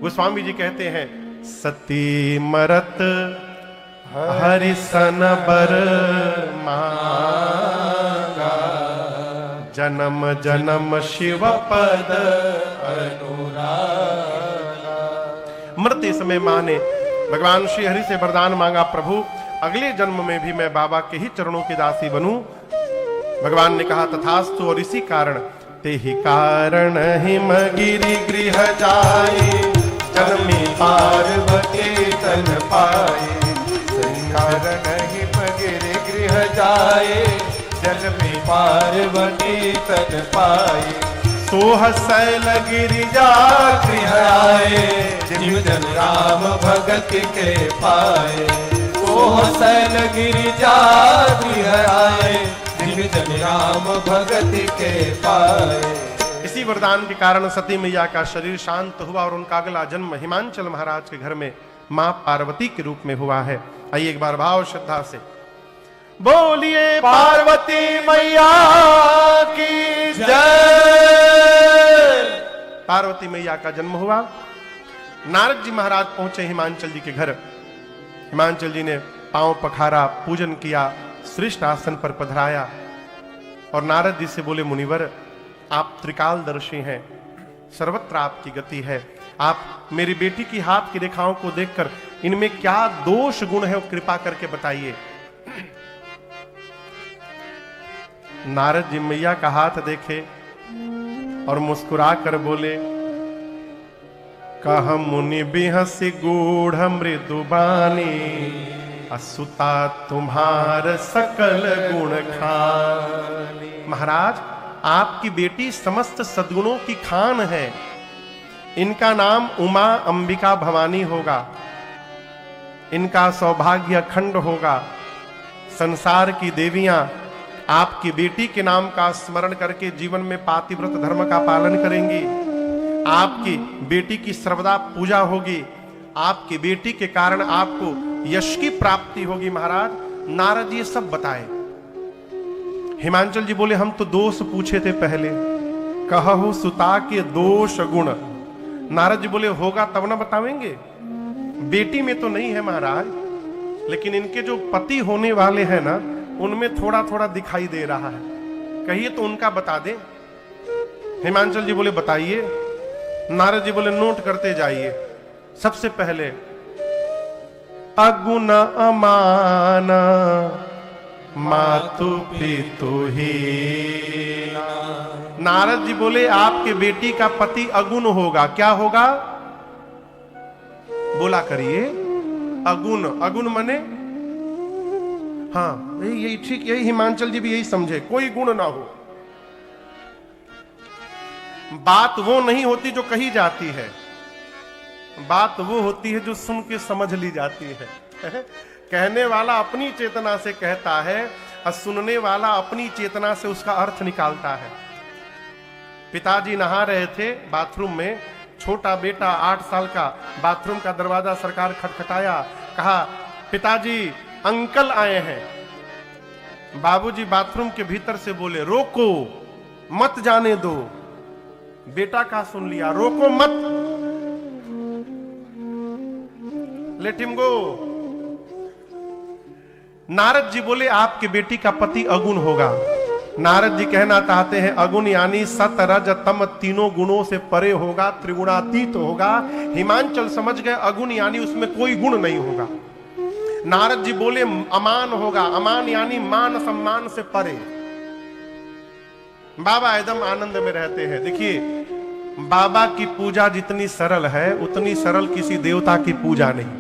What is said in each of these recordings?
गोस्वामी जी कहते हैं, सती मरत हरिसन बर मांगा, जन्म जन्म शिव पद अनुरागा। मरते समय मां ने भगवान श्री हरि से वरदान मांगा, प्रभु अगले जन्म में भी मैं बाबा के ही चरणों की दासी बनूं। भगवान ने कहा तथास्तु, और इसी कारण ते ही कारण हिमगिरि गृह जाए, जन्मी पार्वती तन पाए। कारण हिमगिरि गृह जाए, जन्मी पार्वती तन पाए। सोह शैल गिरिजा गृह आए, जिम जन राम भगत के पाए। सोह शैल गिरिजा गृह आए, जिम जन राम भगत के पाए। इसी वरदान के कारण सती मैया का शरीर शांत हुआ और उनका अगला जन्म हिमांचल महाराज के घर में मां पार्वती के रूप में हुआ है। आइए एक बार भाव श्रद्धा से बोलिए पार्वती मैया की जय। पार्वती मैया का जन्म हुआ। नारद जी महाराज पहुंचे हिमांचल जी के घर। हिमांचल जी ने पांव पखारा, पूजन किया, श्रेष्ठ आसन पर पधराया और नारद जी से बोले, मुनिवर आप त्रिकालदर्शी हैं, सर्वत्र आपकी गति है। आप मेरी बेटी की हाथ की रेखाओं को देखकर इनमें क्या दोष गुण है वो कृपा करके बताइए। नारद जी मैया का हाथ देखे और मुस्कुरा कर बोले, कह मुनि बिहसी गूढ़ मृदुबानी, असुता तुम्हार सकल गुण खानी। महाराज आपकी बेटी समस्त सद्गुणों की खान है। इनका नाम उमा अंबिका भवानी होगा। इनका सौभाग्य अखंड होगा। संसार की देवियां आपकी बेटी के नाम का स्मरण करके जीवन में पातिव्रत धर्म का पालन करेंगी। आपकी बेटी की सर्वदा पूजा होगी। आपकी बेटी के कारण आपको यश की प्राप्ति होगी। महाराज नारद जी सब बताए। हिमांचल जी बोले, हम तो दोष पूछे थे पहले, कहु सुता के दोष गुण। नारद जी बोले, होगा तब ना बतावेंगे। बेटी में तो नहीं है महाराज, लेकिन इनके जो पति होने वाले हैं ना, उनमें थोड़ा थोड़ा दिखाई दे रहा है। कहिए तो उनका बता दे। हिमांचल जी बोले, बताइए। नारद जी बोले, नोट करते जाइए। सबसे पहले अगुण अमान मातु पितु ही। नारद जी बोले, आपके बेटी का पति अगुण होगा। क्या होगा बोला करिए। अगुण, अगुण मने, हाँ यही ठीक, यही हिमांचल जी भी यही समझे, कोई गुण ना हो। बात वो नहीं होती जो कही जाती है, बात वो होती है जो सुन के समझ ली जाती है। कहने वाला अपनी चेतना से कहता है और सुनने वाला अपनी चेतना से उसका अर्थ निकालता है। पिताजी नहा रहे थे बाथरूम में। छोटा बेटा 8 साल का बाथरूम का दरवाजा सरकार खटखटाया। कहा, पिताजी अंकल आए हैं। बाबूजी बाथरूम के भीतर से बोले, रोको मत जाने दो। बेटा का सुन लिया, रोको मत, let him go. Narad ji बोले, आपके बेटी का पति अगुण होगा। नारद जी कहना चाहते हैं, अगुण यानी सत रज तम तीनों गुणों से परे होगा, त्रिगुणातीत होगा। हिमांचल समझ गए अगुण यानी उसमें कोई गुण नहीं होगा। नारद जी बोले, अमान होगा। अमान यानी मान सम्मान से परे। बाबा एकदम आनंद में रहते हैं। देखिए, बाबा की पूजा जितनी सरल है उतनी सरल किसी देवता की पूजा नहीं।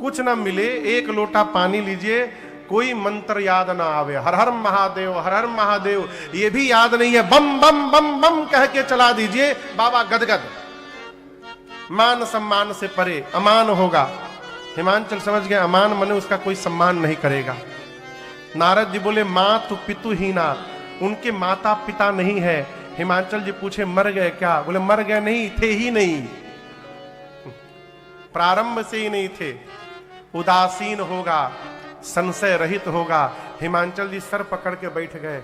कुछ ना मिले, एक लोटा पानी लीजिए, कोई मंत्र याद ना आवे, हर हर महादेव हर हर महादेव ये भी याद नहीं है, बम बम बम बम कह के चला दीजिए, बाबा गदगद। मान सम्मान से परे, अमान होगा। हिमांचल समझ गए, अमान मने उसका कोई सम्मान नहीं करेगा। नारद जी बोले, मातु पितु हीना, उनके माता पिता नहीं है। हिमांचल जी पूछे, मर गए क्या? बोले, मर गए नहीं, थे ही नहीं, प्रारंभ से ही नहीं थे। उदासीन होगा, संशय रहित होगा। हिमांचल जी सर पकड़ के बैठ गए।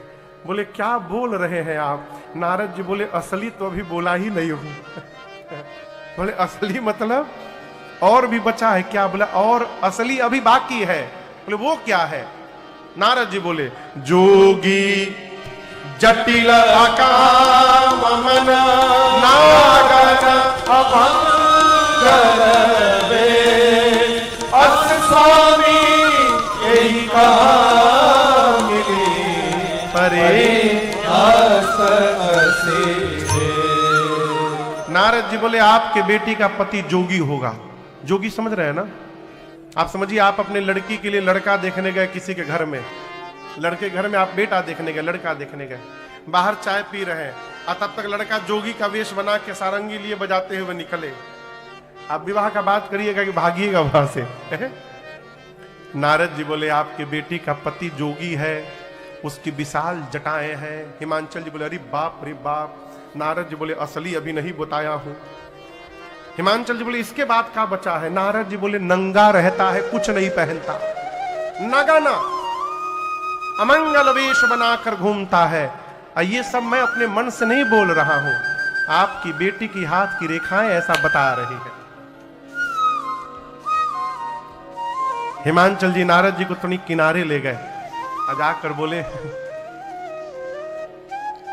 बोले, क्या बोल रहे हैं आप? नारद जी बोले, असली तो अभी बोला ही नहीं हूं। बोले असली मतलब और भी बचा है क्या? बोला और असली अभी बाकी है। बोले वो क्या है? नारद जी बोले जोगी जटिल अकाम मन नागन अभंगर अस स्वामी यही कहा मिली परे अस असी। नारद जी बोले आपके बेटी का पति जोगी होगा। जोगी समझ रहे हैं ना? आप समझिए, आप अपने लड़की के लिए लड़का देखने गए किसी के घर में, लड़के घर में आप बेटा देखने गए, लड़का देखने गए, बाहर चाय पी रहे हैं और तब तक लड़का जोगी का वेश बना के सारंगी लिए बजाते हुए निकले। आप विवाह का बात करिएगा कि भागिएगा वहां से? नारद जी बोले आपके बेटी का पति जोगी है, उसकी विशाल जटाएं हैं। हिमांचल जी बोले अरे बाप रे बाप। नारद जी बोले असली अभी नहीं बताया हूं। हिमांचल जी बोले इसके बाद क्या बचा है? नारद जी बोले नंगा रहता है, कुछ नहीं पहनता, नगाना अमंगल वेश बनाकर घूमता है। और ये सब मैं अपने मन से नहीं बोल रहा हूं, आपकी बेटी की हाथ की रेखाएं ऐसा बता रही है। हिमांचल जी नारद जी को थोड़ी किनारे ले गए और जाकर बोले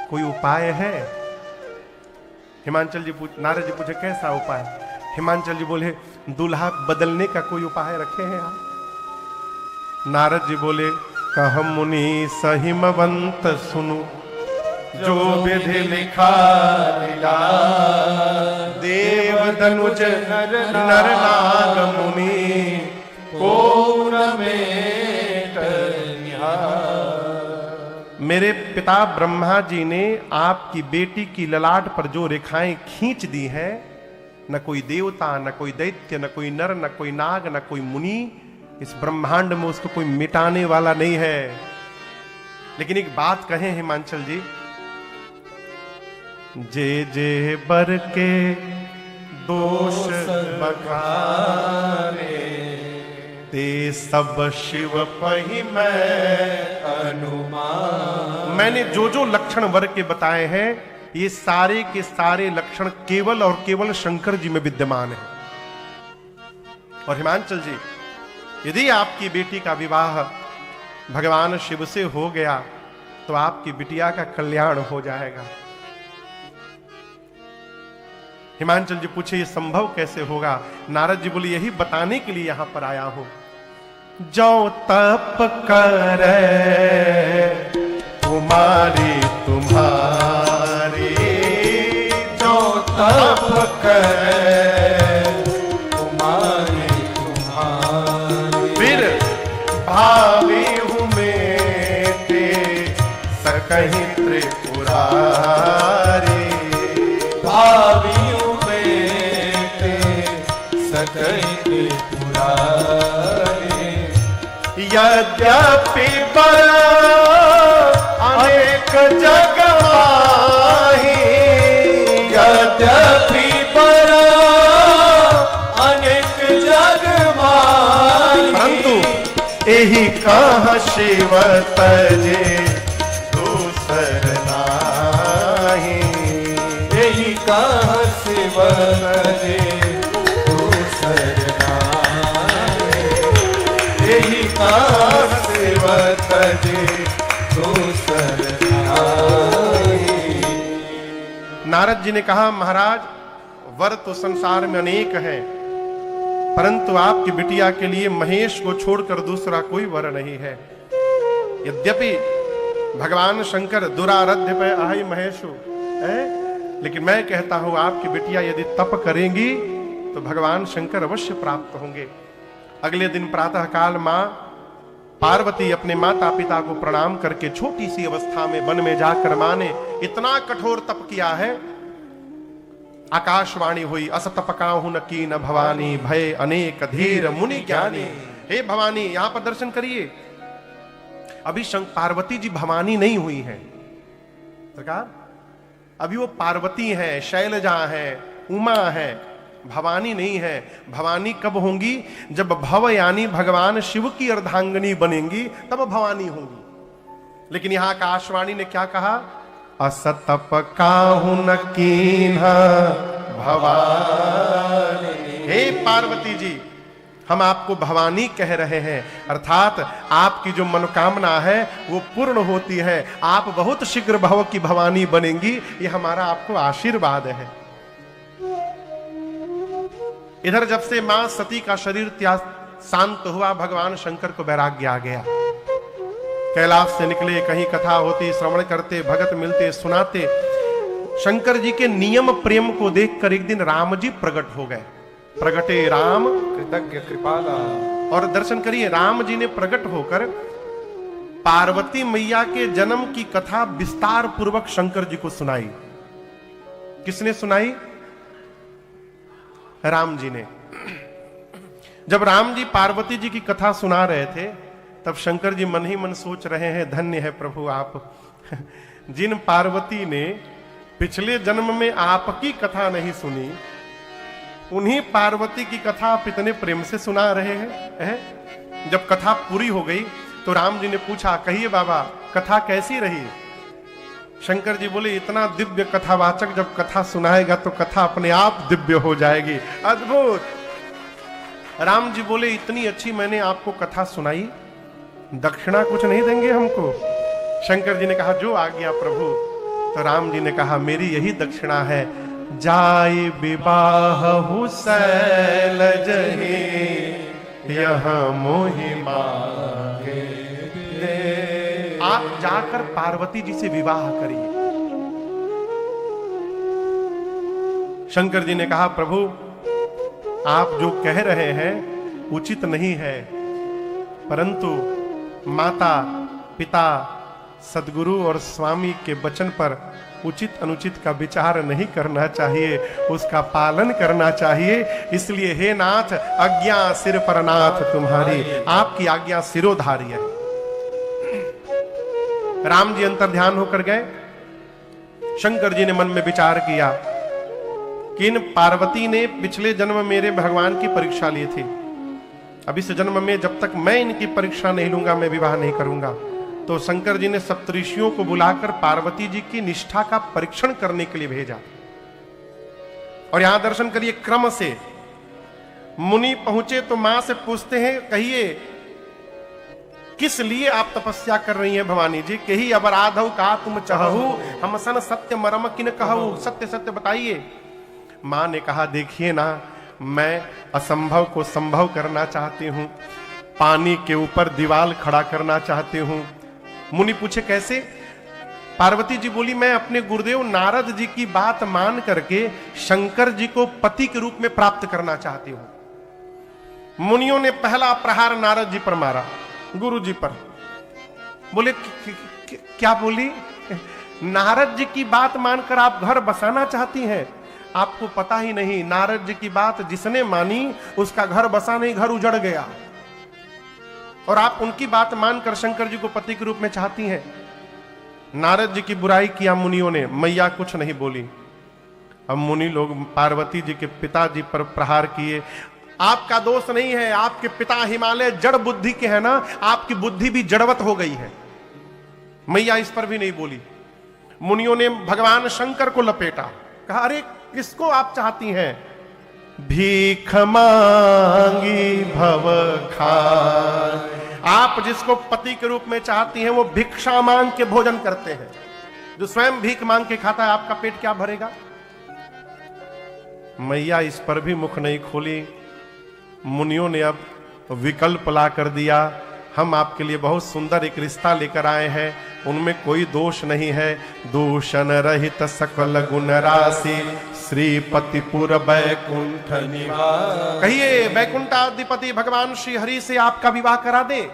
कोई उपाय है? हिमांचल जी नारद जी पूछे कैसा उपाय? हिमांचल जी बोले दूल्हा बदलने का कोई उपाय रखे हैं आप? नारद जी बोले कह मुनि सहिमवंत सुनु जो विधि लिखा देव धनुज नर नाग मुनि कौन में मेरे पिता ब्रह्मा जी ने आपकी बेटी की ललाट पर जो रेखाएं खींच दी हैं, न कोई देवता, न कोई दैत्य, न कोई नर, न कोई नाग, न कोई मुनि, इस ब्रह्मांड में उसको कोई मिटाने वाला नहीं है। लेकिन एक बात कहें हिमांचल जी, जे जे बर के दोष बखाने ते सब शिव पही मैं अनुमान। मैंने जो जो लक्षण वर के बताए हैं, ये सारे के सारे लक्षण केवल और केवल शंकर जी में विद्यमान है। और हिमांचल जी यदि आपकी बेटी का विवाह भगवान शिव से हो गया तो आपकी बिटिया का कल्याण हो जाएगा। हिमांचल जी पूछे ये संभव कैसे होगा? नारद जी बोले यही बताने के लिए यहां पर आया हूं। जो तप करे तुम्हारी तुम्हारी, जो तप करे तुम्हारी तुम्हारी, फिर भावी हूं मेटे सकहीं त्रिपुरारी। भावी सकहीं त्रिपुरारी, यद्यपि पर अनेक जग माही, यद्यपि पर अनेक जग माही, परंतु यही कहाँ शिव तजे दूसर नाही। यही कहाँ शिव तजे नारद जी ने कहा महाराज वर तो संसार में अनेक हैं, परंतु आपकी बिटिया के लिए महेश को छोड़कर दूसरा कोई वर नहीं है। यद्यपि भगवान शंकर दुराराध्य पे आई महेशु है, लेकिन मैं कहता हूं आपकी बिटिया यदि तप करेंगी तो भगवान शंकर अवश्य प्राप्त होंगे। अगले दिन प्रातः काल मां पार्वती अपने माता पिता को प्रणाम करके छोटी सी अवस्था में वन में जाकर मां ने इतना कठोर तप किया है, आकाशवाणी हुई अस तपकाहु न की न भवानी भय अनेक धीर मुनि ज्ञानी। हे भवानी यहां पर दर्शन करिए। अभी पार्वती जी भवानी नहीं हुई हैं सरकार, अभी वो पार्वती हैं, शैलजा हैं, उमा है, भवानी नहीं है। भवानी कब होंगी? जब भव यानी भगवान शिव की अर्धांगिनी बनेंगी तब भवानी होंगी। लेकिन यहां आकाशवाणी ने क्या कहा? असतप काहु न कीन्हा भवानी पार्वती जी, हम आपको भवानी कह रहे हैं, अर्थात आपकी जो मनोकामना है वो पूर्ण होती है, आप बहुत शीघ्र भव की भवानी बनेंगी, ये हमारा आपको आशीर्वाद है। इधर जब से मां सती का शरीर त्याग शांत हुआ, भगवान शंकर को वैराग्य आ गया। कैलाश से निकले, कहीं कथा होती, श्रवण करते, भगत मिलते, सुनाते। शंकर जी के नियम प्रेम को देखकर एक दिन राम जी प्रकट हो गए। प्रगटे राम कृतज्ञ कृपाला। और दर्शन करिए, राम जी ने प्रकट होकर पार्वती मैया के जन्म की कथा विस्तार पूर्वक शंकर जी को सुनाई। किसने सुनाई? राम जी ने। जब राम जी पार्वती जी की कथा सुना रहे थे, तब शंकर जी मन ही मन सोच रहे हैं, धन्य है प्रभु आप, जिन पार्वती ने पिछले जन्म में आपकी कथा नहीं सुनी, उन्हीं पार्वती की कथा आप इतने प्रेम से सुना रहे हैं। जब कथा पूरी हो गई तो राम जी ने पूछा, कहिए बाबा कथा कैसी रही? शंकर जी बोले, इतना दिव्य कथावाचक जब कथा सुनाएगा तो कथा अपने आप दिव्य हो जाएगी, अद्भुत। राम जी बोले, इतनी अच्छी मैंने आपको कथा सुनाई, दक्षिणा कुछ नहीं देंगे हमको? शंकर जी ने कहा, जो आज्ञा प्रभु। तो राम जी ने कहा, मेरी यही दक्षिणा है, जाय विवाह शैलज यह मोहि मांगे दे। आप जाकर पार्वती जी से विवाह करिए। शंकर जी ने कहा, प्रभु आप जो कह रहे हैं उचित नहीं है, परंतु माता पिता सदगुरु और स्वामी के वचन पर उचित अनुचित का विचार नहीं करना चाहिए, उसका पालन करना चाहिए। इसलिए हे नाथ, आज्ञा सिर पर नाथ तुम्हारी, आपकी आज्ञा सिरोधारी है। राम जी अंतर ध्यान होकर गए। शंकर जी ने मन में विचार किया कि इन पार्वती ने पिछले जन्म मेरे भगवान की परीक्षा ली थी, अब इस जन्म में जब तक मैं इनकी परीक्षा नहीं लूंगा मैं विवाह नहीं करूंगा। तो शंकर जी ने सप्तऋषियों को बुलाकर पार्वती जी की निष्ठा का परीक्षण करने के लिए भेजा। और यहां दर्शन करिए, क्रम से मुनि पहुंचे तो मां से पूछते हैं, कहिए किस लिए आप तपस्या कर रही हैं भवानी जी? कही अबराधव का तुम चाहू, हम सन सत्य मरम किन कहू, सत्य सत्य बताइए। मां ने कहा, देखिए ना, मैं असंभव को संभव करना चाहती हूं, पानी के ऊपर दीवार खड़ा करना चाहती हूं। मुनि पूछे कैसे? पार्वती जी बोली, मैं अपने गुरुदेव नारद जी की बात मान करके शंकर जी को पति के रूप में प्राप्त करना चाहती हूं। मुनियों ने पहला प्रहार नारद जी पर मारा, गुरु जी पर। बोले क्या बोली? नारद जी की बात मानकर आप घर बसाना चाहती हैं? आपको पता ही नहीं, नारद जी की बात जिसने मानी उसका घर बसा नहीं, घर उजड़ गया। और आप उनकी बात मानकर शंकर जी को पति के रूप में चाहती हैं। नारद जी की बुराई किया मुनियों ने, मैया कुछ नहीं बोली। अब मुनि लोग पार्वती जी के पिताजी पर प्रहार किए। आपका दोष नहीं है, आपके पिता हिमालय जड़ बुद्धि के हैं ना, आपकी बुद्धि भी जड़वत हो गई है। मैया इस पर भी नहीं बोली। मुनियों ने भगवान शंकर को लपेटा, कहा, अरे किसको आप चाहती हैं? भीख मांगी भव खाए। आप जिसको पति के रूप में चाहती हैं वो भिक्षा मांग के भोजन करते हैं। जो स्वयं भीख मांग के खाता है, आपका पेट क्या भरेगा? मैया इस पर भी मुख नहीं खोली। मुनियों ने अब विकल्प ला कर दिया, हम आपके लिए बहुत सुंदर एक रिश्ता लेकर आए हैं, उनमें कोई दोष नहीं है। दूषण रहित सकल गुण राशि, श्रीपतिपुर बैकुंठ निवास। कहिए बैकुंठाधिपति भगवान श्री हरि से आपका विवाह करा दे,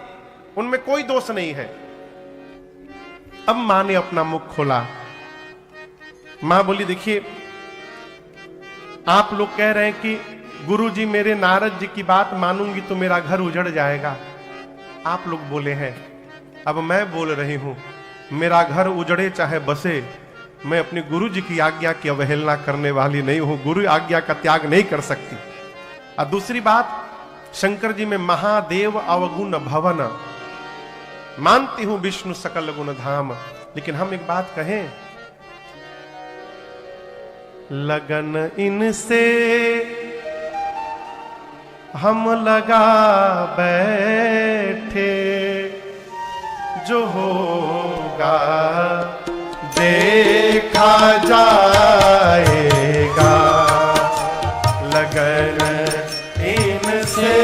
उनमें कोई दोष नहीं है। अब मां ने अपना मुख खोला। मां बोली, देखिए आप लोग कह रहे हैं कि गुरुजी मेरे नारद जी की बात मानूंगी तो मेरा घर उजड़ जाएगा। आप लोग बोले हैं, अब मैं बोल रही हूं, मेरा घर उजड़े चाहे बसे, मैं अपने गुरु जी की आज्ञा की अवहेलना करने वाली नहीं हूं, गुरु आज्ञा का त्याग नहीं कर सकती। और दूसरी बात, शंकर जी में महादेव अवगुण भवन, मानती हूं विष्णु सकल गुण धाम, लेकिन हम एक बात कहें, लगन इनसे हम लगा बैठे, जो होगा देखा जाएगा। लगन इनसे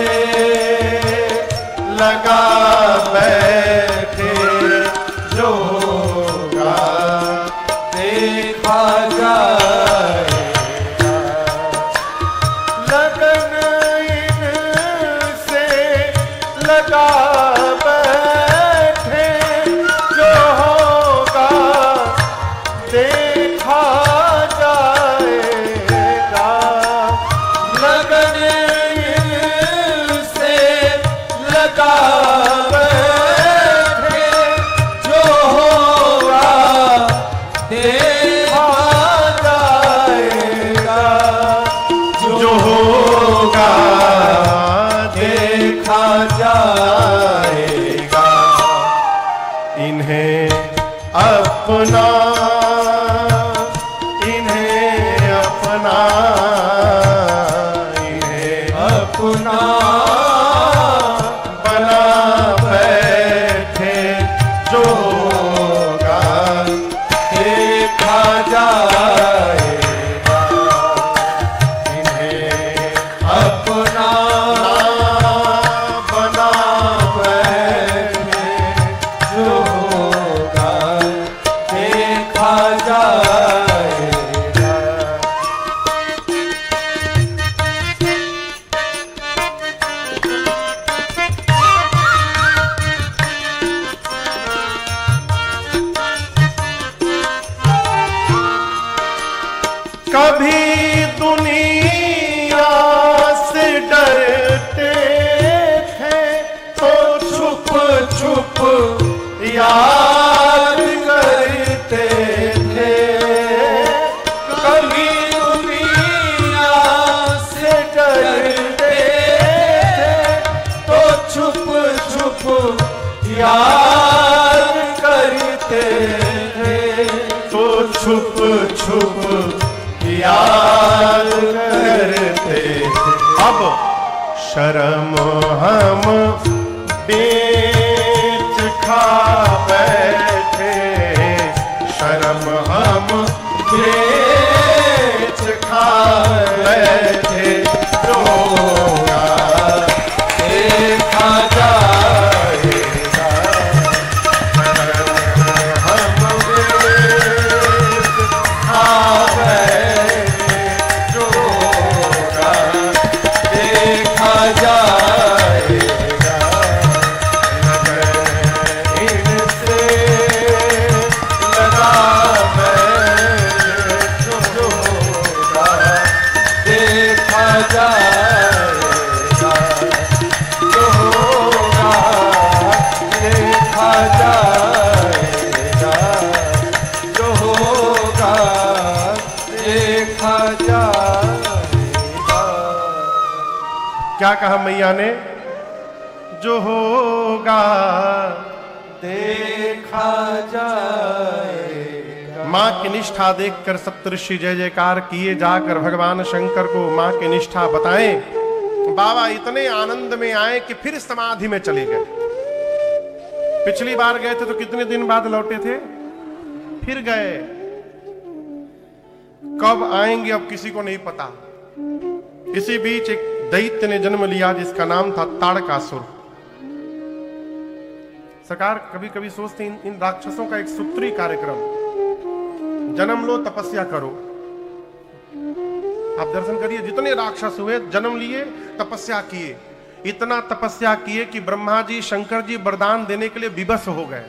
लगा बैठे, जो होगा देखा जाएगा। लगन इनसे लगा बैठे, जो होगा देखा जाएगा। लगन इनसे लगा बैठे, जो होगा देखा जाएगा। जो होगा देखा जाएगा। इन्हें अपना, इन्हें अपना, इन्हें अपना बना बैठे, जो होगा देखा जाएगा। इन्हें अपना बना बैठे, जो होगा देखा जाएगा। कभी दुनिया से डरते थे, तो छुप छुप याद करते थे। कभी दुनिया से डरते थे, तो छुप छुप याद करते थे। तो छुप छुप याद करते थे। अब शर्म हम बेच खा बैठे, शर्म हम बेच खा बैठे, जो होगा देखा जाएगा। हम बेच खा बैठे, जो होगा देखा जाएगा। इनसे लगा बैठे, जो होगा देखा जाएगा। जो होगा देखा जाएगा। जो होगा देखा जाएगा। क्या कहा मैया ने? जो होगा देखा जाएगा। माँ की निष्ठा देखकर सप्तऋषि जय जयकार किए, जाकर भगवान शंकर को माँ की निष्ठा बताएं। बाबा इतने आनंद में आए कि फिर समाधि में चले गए। पिछली बार गए थे तो कितने दिन बाद लौटे थे, फिर गए। कब आएंगे अब किसी को नहीं पता। इसी बीच एक दैत्य ने जन्म लिया जिसका नाम था ताड़कासुर। सरकार कभी कभी सोचते हैं इन राक्षसों का एक सूत्री कार्यक्रम, जन्म लो तपस्या करो। आप दर्शन करिए, जितने राक्षस हुए जन्म लिए तपस्या किए, इतना तपस्या किए कि ब्रह्मा जी शंकर जी वरदान देने के लिए विवश हो गए।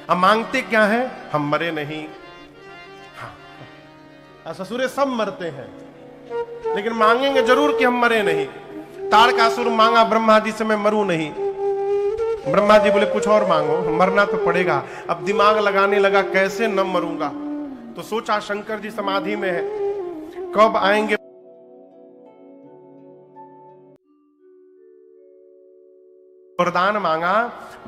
अब मांगते क्या है? हम मरे नहीं। हाँ, ससुरे सब मरते हैं लेकिन मांगेंगे जरूर कि हम मरे नहीं। ताड़कासुर मांगा ब्रह्मा जी से, मैं मरूं नहीं। ब्रह्मा जी बोले कुछ और मांगो, मरना तो पड़ेगा। अब दिमाग लगाने लगा कैसे न मरूंगा, तो सोचा शंकर जी समाधि में है, कब आएंगे। वरदान मांगा,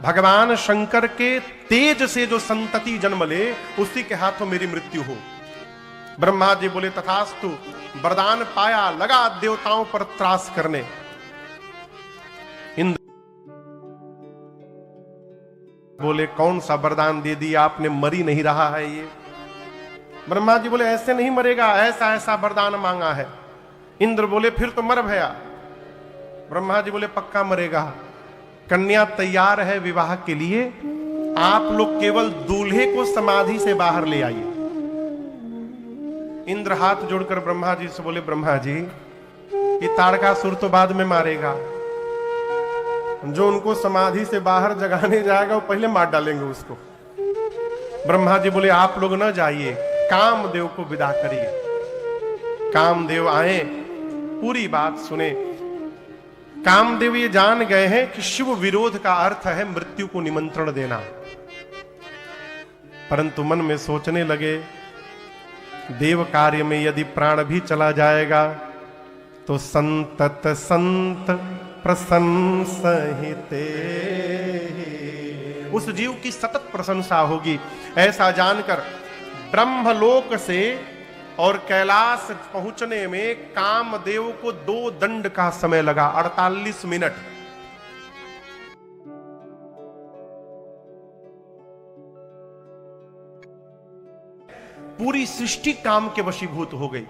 भगवान शंकर के तेज से जो संतति जन्म ले उसी के हाथों मेरी मृत्यु हो। ब्रह्मा जी बोले तथास्तु, वरदान पाया, लगा देवताओं पर त्रास करने। इंद्र बोले कौन सा वरदान दे दिया आपने, मर ही नहीं रहा है ये। ब्रह्मा जी बोले ऐसे नहीं मरेगा, ऐसा ऐसा वरदान मांगा है। इंद्र बोले फिर तो मर भया। ब्रह्मा जी बोले पक्का मरेगा, कन्या तैयार है विवाह के लिए, आप लोग केवल दूल्हे को समाधि से बाहर ले आइए। इंद्र हाथ जोड़कर ब्रह्मा जी से बोले ब्रह्मा जी, ये ताड़कासुर तो बाद में मारेगा, जो उनको समाधि से बाहर जगाने जाएगा वो पहले मार डालेंगे उसको। ब्रह्मा जी बोले आप लोग न जाइए, कामदेव को विदा करिए। कामदेव आए, पूरी बात सुने। कामदेव ये जान गए हैं कि शिव विरोध का अर्थ है मृत्यु को निमंत्रण देना, परंतु मन में सोचने लगे देव कार्य में यदि प्राण भी चला जाएगा तो संतत संत प्रशंसहिते, उस जीव की सतत प्रशंसा होगी। ऐसा जानकर ब्रह्मलोक से और कैलाश पहुंचने में कामदेव को 2 दंड का समय लगा, 48 मिनट। पूरी सृष्टि काम के वशीभूत हो गई।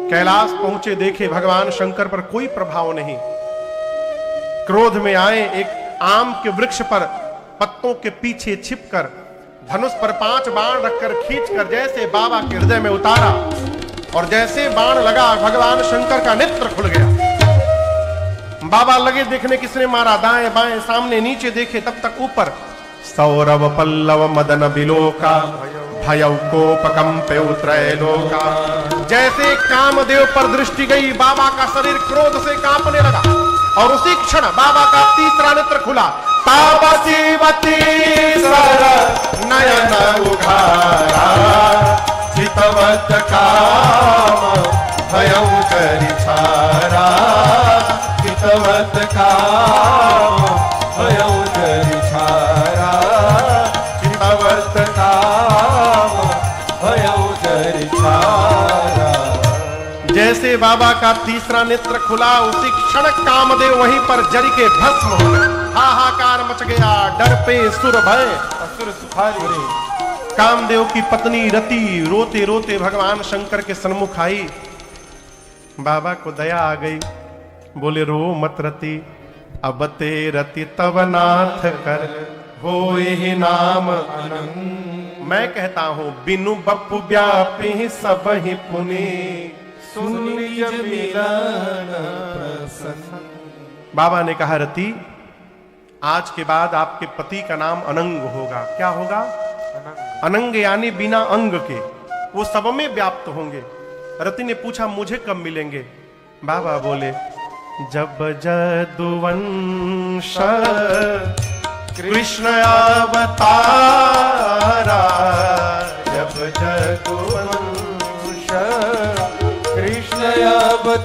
कैलाश पहुंचे, देखे भगवान शंकर पर कोई प्रभाव नहीं। क्रोध में आए, एक आम के वृक्ष पर पत्तों के पीछे छिपकर धनुष पर 5 बाण रखकर खींचकर जैसे बाबा के हृदय में उतारा, और जैसे बाण लगा भगवान शंकर का नेत्र खुल गया। बाबा लगे देखने किसने मारा, दाएं बाएं सामने नीचे देखे, तब तक ऊपर सौरव पल्लव मदन बिलोका भयउ कोपकंपे त्रैलोका। जैसे कामदेव पर दृष्टि गई, बाबा का शरीर क्रोध से कांपने लगा, और उसी क्षण बाबा का तीसरा नेत्र खुला। तापसीवती सर नयन उघारा, चितवत काम भयउ करि छारा, चितवत काम भयउ करि छारा, चितवत काम भयउ करि छारा। जैसे बाबा का तीसरा नेत्र खुला, उसी क्षण कामदेव वहीं पर जल के भस्म हो गए। हाहाकार मच गया, डर पे सुर भय असुर सुखारी। कामदेव की पत्नी रति रोते रोते भगवान शंकर के सन्मुख आई। बाबा को दया आ गई, बोले रो मत रति, अब ते रति तव नाथ कर होए नाम अनंत। मैं कहता हूं बिनु बपु व्यापी सब ही पुनि, सुन निज मिलन प्रसन्न। बाबा ने कहा रति, आज के बाद आपके पति का नाम अनंग होगा। क्या होगा? अनंग यानी बिना अंग के, वो सब में व्याप्त होंगे। रति ने पूछा मुझे कब मिलेंगे? बाबा बोले जब जदुवंश कृष्ण अवतारा, जब जदुवंश कृष्ण अवतारा,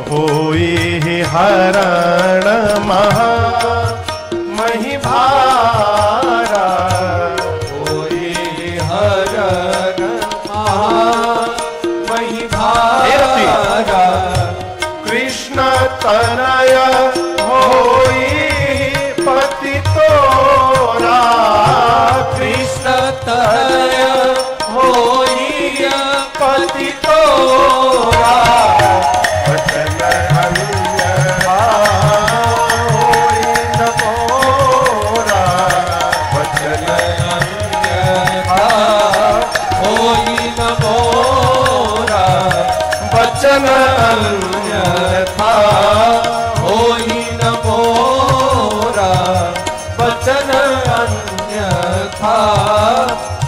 होई हरण महा महिभारा, होई हरण महा महिभारा, कृष्ण तनय होई पति तोरा, कृष्ण तनय होई पति तोरा, वचन अन्यथा होई न मोरा, वचन अन्यथा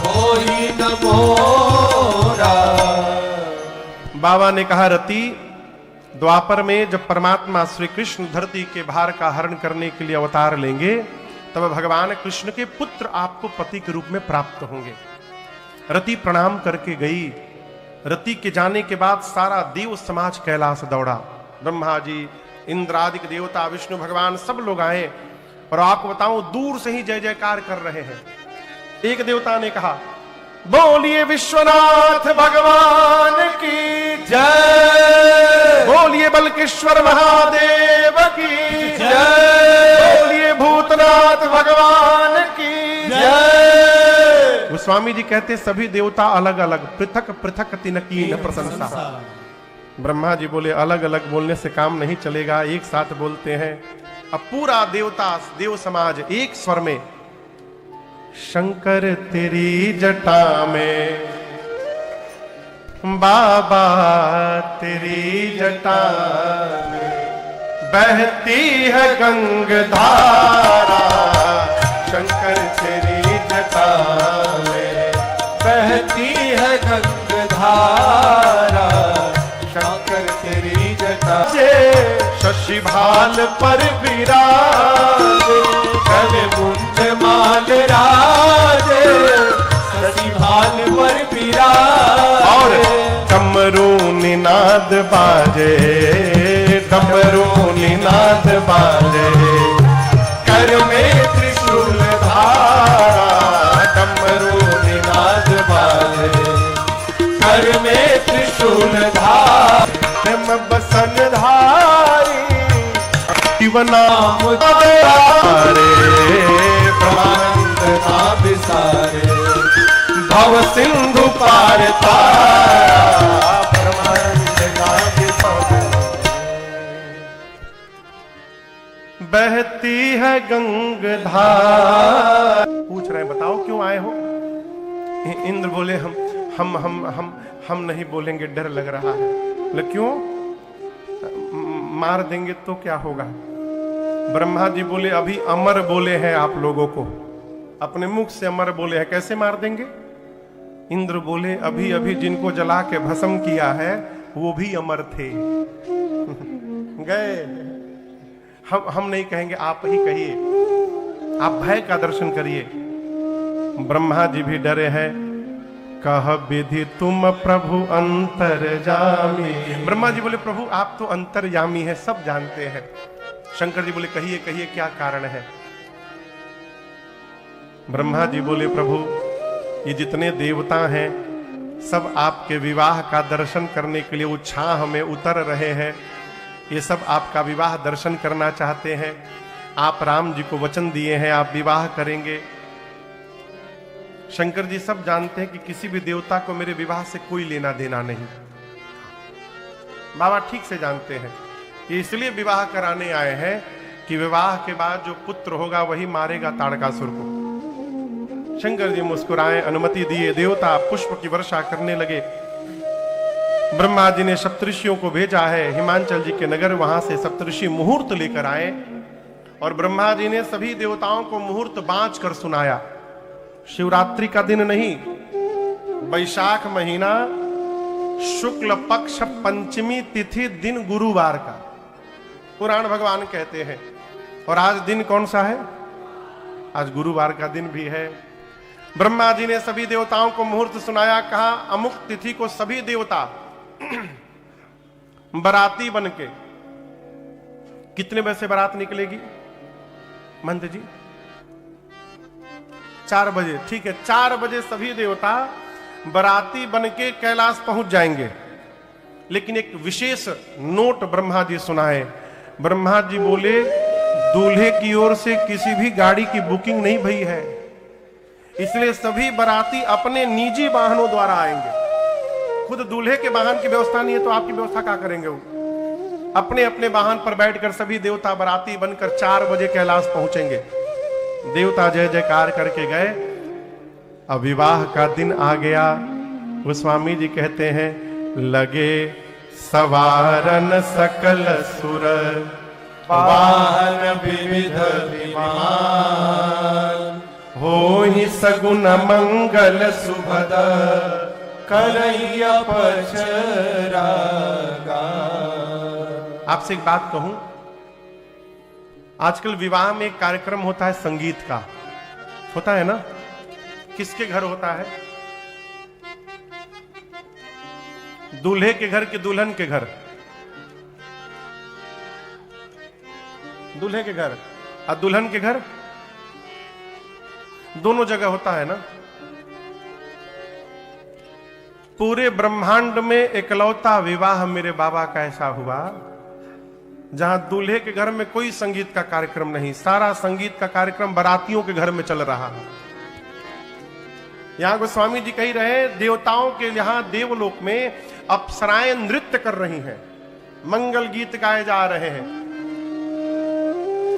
होई न मोरा। बाबा ने कहा रति, द्वापर में जब परमात्मा श्री कृष्ण धरती के भार का हरण करने के लिए अवतार लेंगे, तब भगवान कृष्ण के पुत्र आपको पति के रूप में प्राप्त होंगे। रति प्रणाम करके गई। रति के जाने के बाद सारा देव समाज कैलाश दौड़ा। ब्रह्मा जी, इंद्रादिक देवता, विष्णु भगवान सब लोग आए, और आपको बताऊं दूर से ही जय जयकार कर रहे हैं। एक देवता ने कहा, बोलिए विश्वनाथ भगवान की जय, बोलिए बल्केश्वर महादेव की जय, बोलिए भूतनाथ भगवान की जय। गोस्वामी जी कहते सभी देवता अलग अलग, पृथक पृथक तिनकीन प्रशंसा। ब्रह्मा जी बोले अलग अलग बोलने से काम नहीं चलेगा, एक साथ बोलते हैं। अब पूरा देवता देव समाज एक स्वर में, शंकर तेरी जटा में, बाबा तेरी जटा में बहती है गंगधारा, शंकर तेरी जटा में बहती है गंगधारा, शंकर तेरी जटा से शशि भाल पर विराजे, गले मुंज माल राजे, शशि भाल पर विराजे। और डमरू निनाद बाजे, डमरू निनाद बाजे, कर में त्रिशूल धारा, डमरू निनाद बाजे, कर में त्रिशूल धारा। बसन धारी शिव नाम तारे, ब्रह्मानंद ना बिसारे, भव सिंधु पार तारा, ब्रह्मानंद ना बिसारे। बहती है गंगधार। पूछ रहे हैं बताओ क्यों आए हो? इंद्र बोले हम नहीं बोलेंगे, डर लग रहा है। बोले क्यों? मार देंगे तो क्या होगा? ब्रह्मा जी बोले अभी अमर बोले हैं आप लोगों को, अपने मुख से अमर बोले हैं, कैसे मार देंगे? इंद्र बोले अभी अभी जिनको जला के भस्म किया है वो भी अमर थे। गए। हम नहीं कहेंगे, आप ही कहिए, आप भय का दर्शन करिए। ब्रह्मा जी भी डरे हैं। कह विधि तुम प्रभु अंतर्यामी। ब्रह्मा जी बोले प्रभु आप तो अंतर्यामी है, सब जानते हैं। शंकर जी बोले कहिए कहिए क्या कारण है? ब्रह्मा जी बोले प्रभु ये जितने देवता हैं सब आपके विवाह का दर्शन करने के लिए उत्साह में उतर रहे हैं। ये सब आपका विवाह दर्शन करना चाहते हैं। आप राम जी को वचन दिए हैं आप विवाह करेंगे। शंकर जी सब जानते हैं कि किसी भी देवता को मेरे विवाह से कोई लेना देना नहीं। बाबा ठीक से जानते हैं कि इसलिए विवाह कराने आए हैं कि विवाह के बाद जो पुत्र होगा वही मारेगा ताड़कासुर को। शंकर जी मुस्कुराए, अनुमति दिए, देवता पुष्प की वर्षा करने लगे। ब्रह्मा जी ने सप्तऋषियों को भेजा है हिमांचल जी के नगर, वहां से सप्तऋषि मुहूर्त लेकर आए और ब्रह्मा जी ने सभी देवताओं को मुहूर्त बांच कर सुनाया। शिवरात्रि का दिन नहीं, वैशाख महीना शुक्ल पक्ष पंचमी तिथि दिन गुरुवार का पुराण भगवान कहते हैं। और आज दिन कौन सा है? आज गुरुवार का दिन भी है। ब्रह्मा जी ने सभी देवताओं को मुहूर्त सुनाया, कहा अमुक तिथि को सभी देवता बराती बनके। कितने बजे से बारात निकलेगी मंत्र जी? 4 बजे। ठीक है, 4 बजे सभी देवता बराती बनके कैलाश पहुंच जाएंगे। लेकिन एक विशेष नोट ब्रह्मा जी सुनाए। ब्रह्मा जी बोले दूल्हे की ओर से किसी भी गाड़ी की बुकिंग नहीं भई है, इसलिए सभी बराती अपने निजी वाहनों द्वारा आएंगे। खुद दूल्हे के वाहन की व्यवस्था नहीं है तो आपकी व्यवस्था क्या करेंगे? वो अपने अपने वाहन पर बैठकर सभी देवता बराती बनकर 4 बजे कैलाश पहुंचेंगे। देवता जय जयकार करके गए। अब विवाह का दिन आ गया। गोस्वामी जी कहते हैं लगे सवारन सकल सुर, वाहन विविध विमान, हो ही सगुन मंगल सुभद करैया पचरा। आपसे एक बात कहूं, आजकल विवाह में एक कार्यक्रम होता है संगीत का, होता है ना? किसके घर होता है? दूल्हे के घर कि दुल्हन के घर? दूल्हे के घर। और दुल्हन के घर? दोनों जगह होता है ना। पूरे ब्रह्मांड में एकलौता विवाह मेरे बाबा का ऐसा हुआ जहां दूल्हे के घर में कोई संगीत का कार्यक्रम नहीं, सारा संगीत का कार्यक्रम बारातियों के घर में चल रहा है। यहां गोस्वामी जी कह रहे, देवताओं के यहां देवलोक में अप्सराएं नृत्य कर रही हैं, मंगल गीत गाए जा रहे हैं।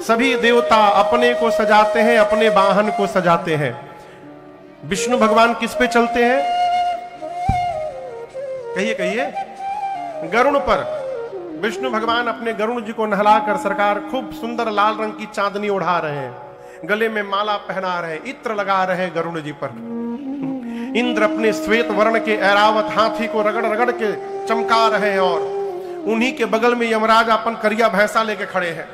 सभी देवता अपने को सजाते हैं, अपने वाहन को सजाते हैं। विष्णु भगवान किस पे चलते हैं? कहिए कहिए। गरुड़ पर। विष्णु भगवान अपने गरुड़ जी को नहलाकर सरकार खूब सुंदर लाल रंग की चांदनी ओढ़ा रहे हैं, गले में माला पहना रहे हैं, इत्र लगा रहे हैं गरुड़ जी पर। इंद्र अपने श्वेत वर्ण के ऐरावत हाथी को रगड़ रगड़ के चमका रहे हैं और उन्हीं के बगल में यमराज अपन करिया भैंसा लेके खड़े हैं।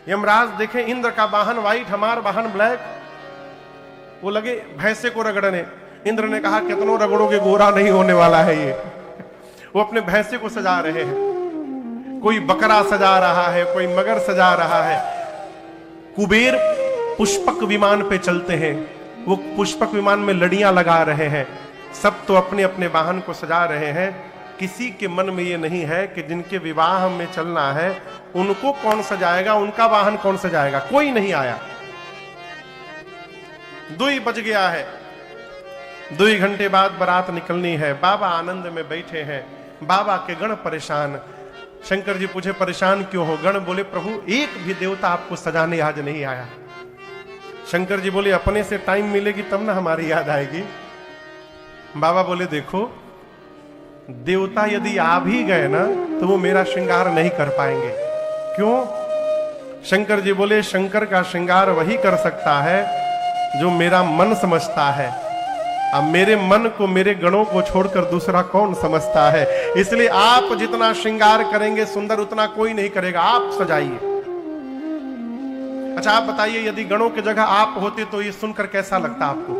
यमराज देखे इंद्र का वाहन व्हाइट, हमार वाहन ब्लैक, वो लगे भैंसे को रगड़ने। इंद्र ने कहा कितनों रगड़ोगे गोरा नहीं होने वाला है ये। वो अपने भैंसे को सजा रहे हैं, कोई बकरा सजा रहा है, कोई मगर सजा रहा है। कुबेर पुष्पक विमान पे चलते हैं, वो पुष्पक विमान में लड़ियां लगा रहे हैं। सब तो अपने अपने वाहन को सजा रहे हैं। किसी के मन में ये नहीं है कि जिनके विवाह में चलना है उनको कौन सजाएगा, उनका वाहन कौन सजाएगा। कोई नहीं आया। 2 बज गया है, 2 घंटे बाद बारात निकलनी है। बाबा आनंद में बैठे हैं, बाबा के गण परेशान। शंकर जी पूछे परेशान क्यों हो? गण बोले प्रभु एक भी देवता आपको सजाने आज नहीं आया। शंकर जी बोले अपने से टाइम मिलेगी तब ना हमारी याद आएगी। बाबा बोले देखो देवता यदि आ भी गए ना तो वो मेरा श्रृंगार नहीं कर पाएंगे। क्यों? शंकर जी बोले शंकर का श्रृंगार वही कर सकता है जो मेरा मन समझता है। अब मेरे मन को, मेरे गणों को छोड़कर दूसरा कौन समझता है? इसलिए आप जितना श्रृंगार करेंगे सुंदर उतना कोई नहीं करेगा। आप सजाइए। अच्छा आप बताइए यदि गणों की जगह आप होते तो ये सुनकर कैसा लगता आपको?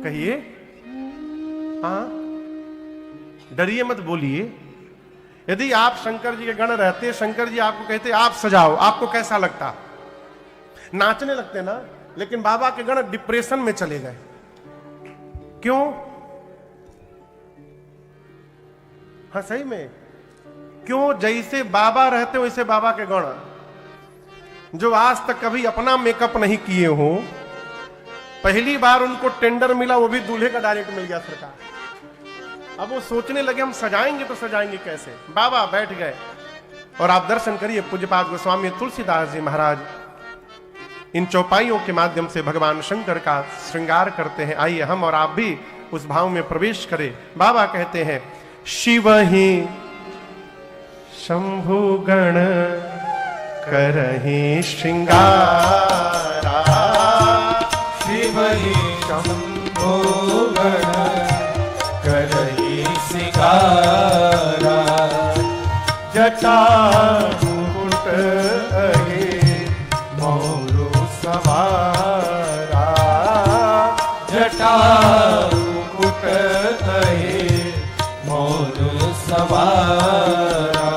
कहिए। हाँ डरिए मत, बोलिए। यदि आप शंकर जी के गण रहते, शंकर जी आपको कहते आप सजाओ, आपको कैसा लगता? नाचने लगते ना। लेकिन बाबा के गण डिप्रेशन में चले गए। क्यों? हाँ सही में क्यों? जैसे बाबा रहते वैसे बाबा के गण, जो आज तक कभी अपना मेकअप नहीं किए हो, पहली बार उनको टेंडर मिला, वो भी दूल्हे का डायरेक्ट मिल गया सरकार। अब वो सोचने लगे हम सजाएंगे तो सजाएंगे कैसे। बाबा बैठ गए और आप दर्शन करिए पूज्यपाद गोस्वामी तुलसीदास जी महाराज इन चौपाइयों के माध्यम से भगवान शंकर का श्रृंगार करते हैं। आइए हम और आप भी उस भाव में प्रवेश करें। बाबा कहते हैं शिव ही शंभु गण करहि श्रृंगारा, शिव ही शंभु गण करहि श्रृंगारा, जटा मुकुट अहि मोरु सवारा, जटा मुकुट अहि मोरु सवारा,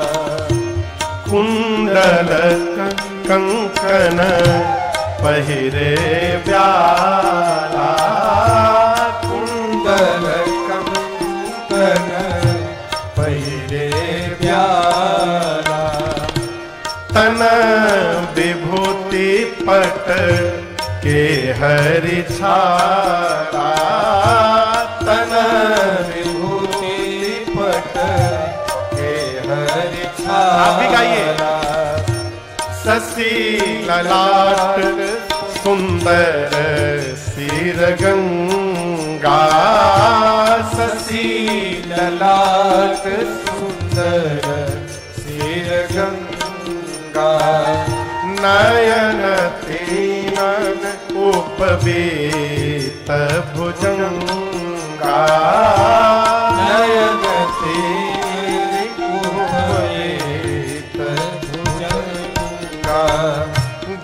कुंडल कंकन पहिरे व्याला, कुंडल कंकन पहिरे व्याला, तन विभूति पट के हरि छाला, तन विभूति पट के हरि छाला। आप भी गाइए। शशि ललाट सुंदर सिर गंगा, शशि ललाट सुंदर सिर गंगा, नयन तीनन उपवीत भुजंगा, नयन तीन उपवीत भुजंगा,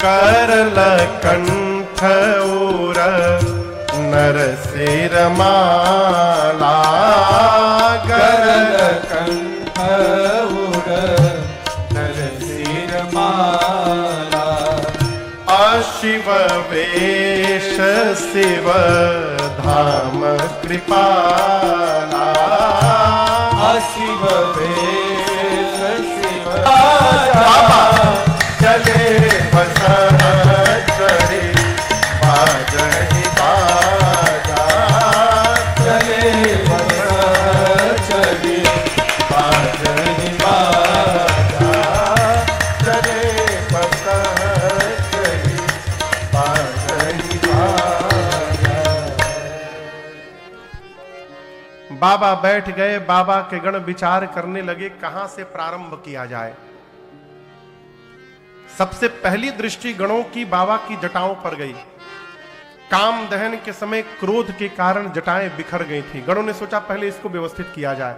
गरल कंठ उर नरसिर माला, गरल कंठ उर नरसिर माला, अशिव वेश शिव धाम कृपाला, शिव वेश शिव बाबा चले बसहचरी बाजहि बाजा, चले बसहचरी बाजहि बाजा, चले बसहचरी बाजहि बाजा। बाबा बैठ गए। बाबा के गण विचार करने लगे कहां से प्रारंभ किया जाए। सबसे पहली दृष्टि गणों की बाबा की जटाओं पर गई। काम दहन के समय क्रोध के कारण जटाएं बिखर गई थी। गणों ने सोचा पहले इसको व्यवस्थित किया जाए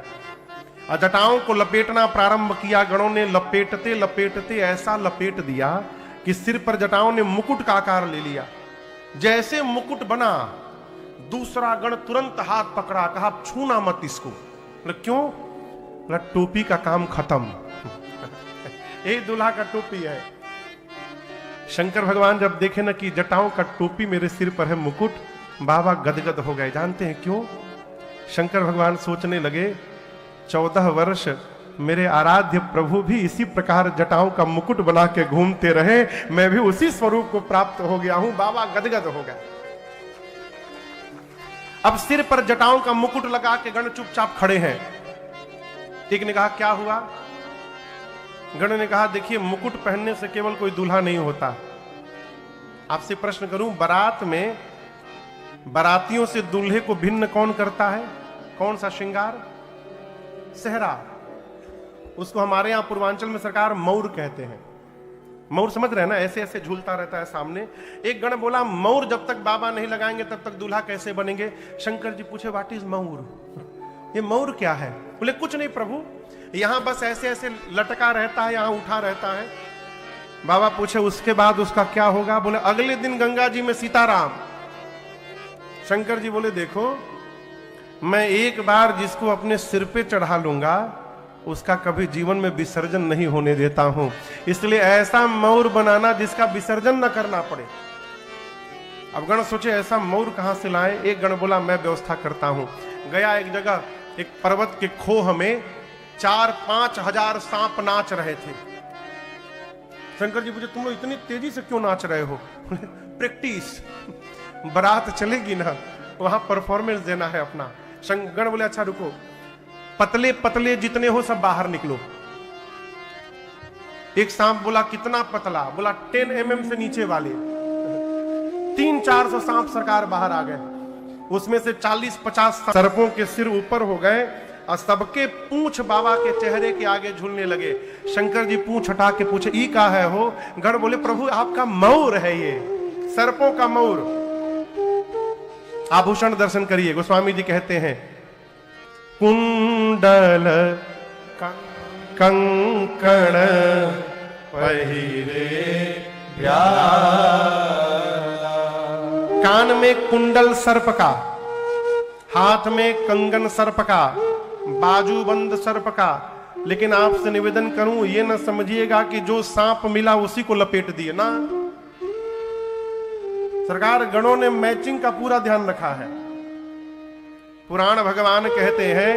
और जटाओं को लपेटना प्रारंभ किया। गणों ने लपेटते लपेटते ऐसा लपेट दिया कि सिर पर जटाओं ने मुकुट का आकार ले लिया। जैसे मुकुट बना, दूसरा गण तुरंत हाथ पकड़ा, कहा छूना मत इसको। क्यों? टोपी का काम खत्म। ये दूल्हा का टोपी है। शंकर भगवान जब देखे ना कि जटाओं का टोपी मेरे सिर पर है, मुकुट, बाबा गदगद हो गए। जानते हैं क्यों? शंकर भगवान सोचने लगे 14 वर्ष मेरे आराध्य प्रभु भी इसी प्रकार जटाओं का मुकुट बना के घूमते रहे, मैं भी उसी स्वरूप को प्राप्त हो गया हूं। बाबा गदगद हो गए। अब सिर पर जटाओं का मुकुट लगा के गण चुपचाप खड़े हैं। एक ने कहा क्या हुआ? गण ने कहा देखिए, मुकुट पहनने से केवल कोई दूल्हा नहीं होता। आपसे प्रश्न करूं, बारात में बारातियों से दूल्हे को भिन्न कौन करता है? कौन सा श्रृंगार? सेहरा। उसको हमारे यहां पूर्वांचल में सरकार मौर कहते हैं। मौर समझ रहे हैं ना? ऐसे ऐसे झूलता रहता है सामने। एक गण बोला मौर जब तक बाबा नहीं लगाएंगे तब तक दूल्हा कैसे बनेंगे? शंकर जी पूछे व्हाट इज मौर? ये मौर क्या है? बोले कुछ नहीं प्रभु, यहां बस ऐसे ऐसे लटका रहता है, यहां उठा रहता है। बाबा पूछे उसके बाद उसका क्या होगा? बोले अगले दिन गंगा जी में सीताराम। शंकर जी बोले देखो, मैं एक बार जिसको अपने सिर पे चढ़ा लूंगा उसका कभी जीवन में विसर्जन नहीं होने देता हूं, इसलिए ऐसा मौर बनाना जिसका विसर्जन न करना पड़े। अब गण सोचे ऐसा मौर कहां से लाए? एक गण बोला मैं व्यवस्था करता हूं। गया एक जगह, एक पर्वत के खोह में 4-5 हजार सांप नाच रहे थे। शंकर जी पूछे तुम लोग इतनी तेजी से क्यों नाच रहे हो? प्रैक्टिस, बारात चलेगी ना, वहां परफॉर्मेंस देना है अपना। गण बोले अच्छा रुको, पतले पतले जितने हो सब बाहर निकलो। एक सांप बोला कितना पतला? बोला 10 mm से नीचे वाले। 300-400 सांप सरकार बाहर आ गए। उसमें से 40-50 सर्पों के सिर ऊपर हो गए और सबके पूंछ बाबा के चेहरे के आगे झूलने लगे। शंकर जी पूंछ हटा के पूछे ई का है हो? गण बोले प्रभु आपका मौर है, ये सर्पों का मौर। आभूषण दर्शन करिए। गोस्वामी जी कहते हैं कुंडल कंकण पहिरे कान में कुंडल सर्प का, हाथ में कंगन सर्प का, बाजूबंद सर्प का। लेकिन आपसे निवेदन करूं ये न समझिएगा कि जो सांप मिला उसी को लपेट दिए ना। सरकार गणों ने मैचिंग का पूरा ध्यान रखा है। पुराण भगवान कहते हैं